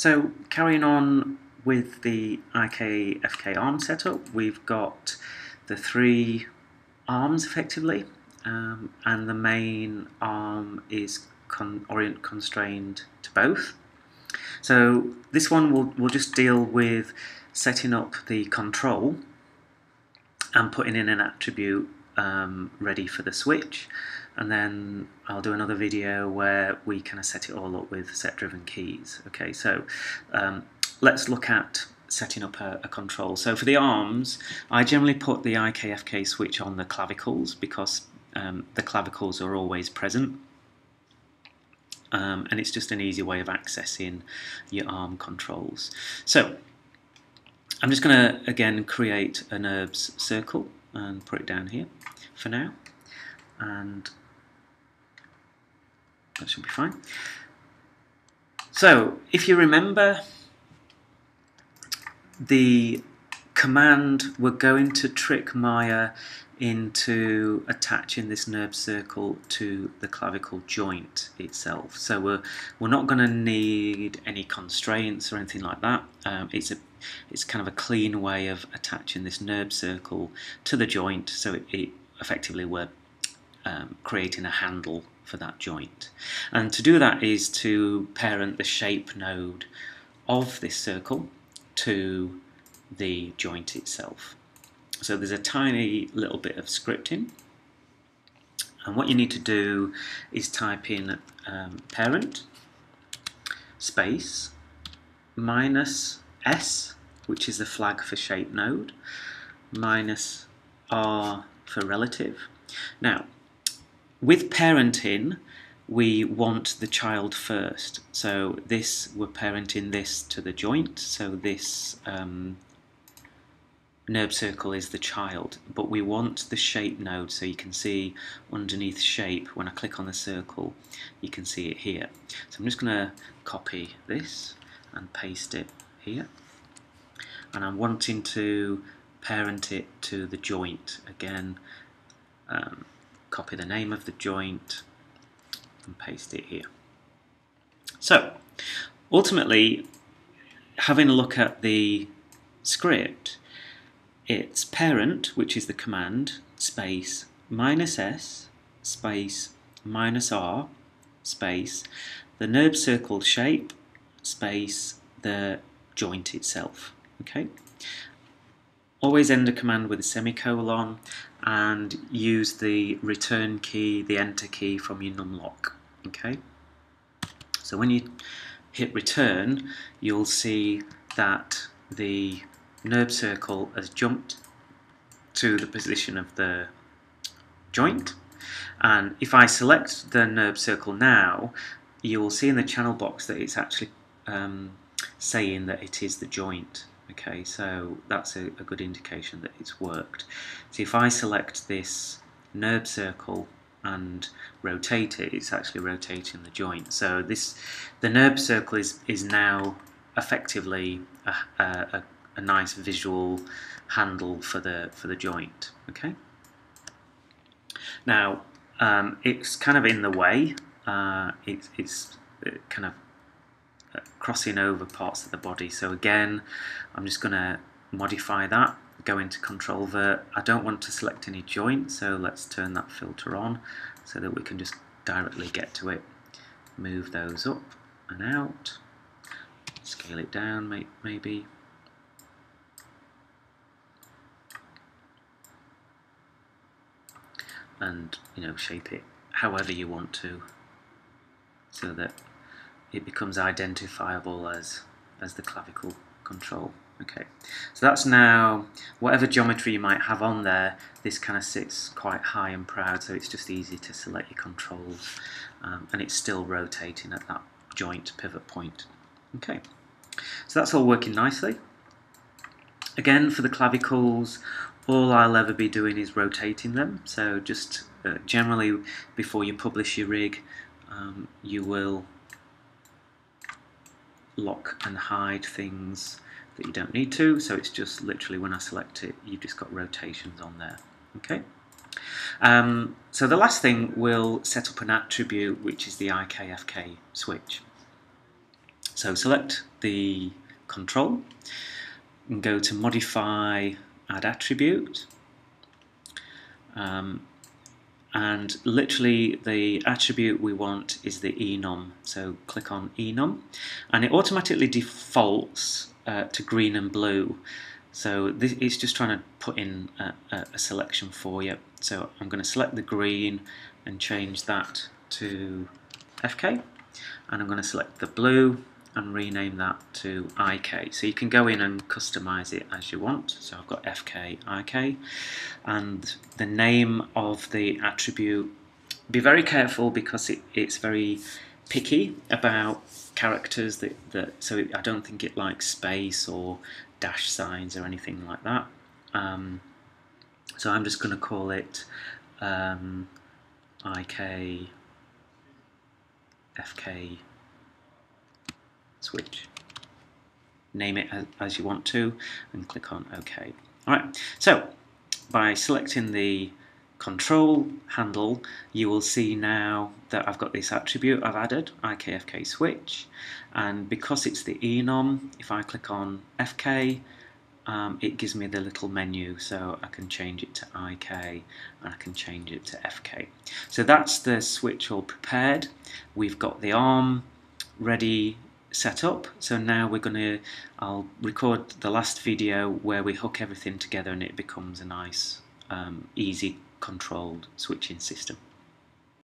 So carrying on with the IKFK arm setup, we've got the three arms effectively, and the main arm is orient constrained to both. So this one we'll just deal with setting up the control and putting in an attribute ready for the switch, and then I'll do another video where we kind of set it all up with set driven keys. Okay, so let's look at setting up a control. So for the arms, I generally put the IKFK switch on the clavicles because the clavicles are always present. And it's just an easy way of accessing your arm controls. So I'm just going to again create a NURBS circle and put it down here for now, and that should be fine. So if you remember, the command we're going to trick Maya into attaching this NURBS circle to the clavicle joint itself. So we're not going to need any constraints or anything like that. It's kind of a clean way of attaching this NURBS circle to the joint, so it effectively we're creating a handle for that joint. And to do that is to parent the shape node of this circle to the joint itself. So there's a tiny little bit of scripting, and what you need to do is type in parent space minus S, which is the flag for shape node, minus R for relative. Now, with parenting, we want the child first. So this, we're parenting this to the joint, so this NURBS circle is the child, but we want the shape node, so you can see underneath shape, when I click on the circle, you can see it here. So I'm just going to copy this and paste it here, and I'm wanting to parent it to the joint. Again, copy the name of the joint and paste it here. So ultimately, having a look at the script, it's parent, which is the command, space minus S, space minus R, space the NURBS circle shape, space the joint itself. Okay. Always end a command with a semicolon, and use the return key, the enter key from your numlock. Okay. So when you hit return, you'll see that the NURBS circle has jumped to the position of the joint, and if I select the NURBS circle now, you will see in the channel box that it's actually saying that it is the joint. Okay, so that's a good indication that it's worked. So if I select this NURBS circle and rotate it, it's actually rotating the joint. So the NURBS circle is now effectively a nice visual handle for the joint. Okay. Now it's kind of in the way. It's kind of crossing over parts of the body. So again, I'm just going to modify that. Go into Control Vert. I don't want to select any joint, so let's turn that filter on so that we can just directly get to it. Move those up and out. Scale it down, maybe. And shape it however you want to, so that it becomes identifiable as the clavicle control. Okay, so that's now whatever geometry you might have on there. This kind of sits quite high and proud, so it's just easy to select your controls, and it's still rotating at that joint pivot point. Okay, so that's all working nicely. Again, for the clavicles, all I'll ever be doing is rotating them. So just generally, before you publish your rig, you will lock and hide things that you don't need to. So it's just literally when I select it, you've just got rotations on there. Okay. So the last thing, we'll set up an attribute, which is the IKFK switch. So select the control and go to Modify, Add Attribute, and literally the attribute we want is the enum. So click on enum, and it automatically defaults to green and blue. So it's just trying to put in a selection for you. So I'm going to select the green and change that to FK, and I'm going to select the blue and rename that to IK. So you can go in and customize it as you want. So I've got FK, IK, and the name of the attribute. Be very careful because it's very picky about characters so I don't think it likes space or dash signs or anything like that. So I'm just going to call it IK FK switch. Name it as you want to and click on OK. Alright, so by selecting the control handle, you will see now that I've got this attribute I've added, IKFK switch, and because it's the enum, if I click on FK, it gives me the little menu, so I can change it to IK and I can change it to FK. So that's the switch all prepared. We've got the ARM ready set up, so now I'll record the last video where we hook everything together and it becomes a nice easy controlled switching system.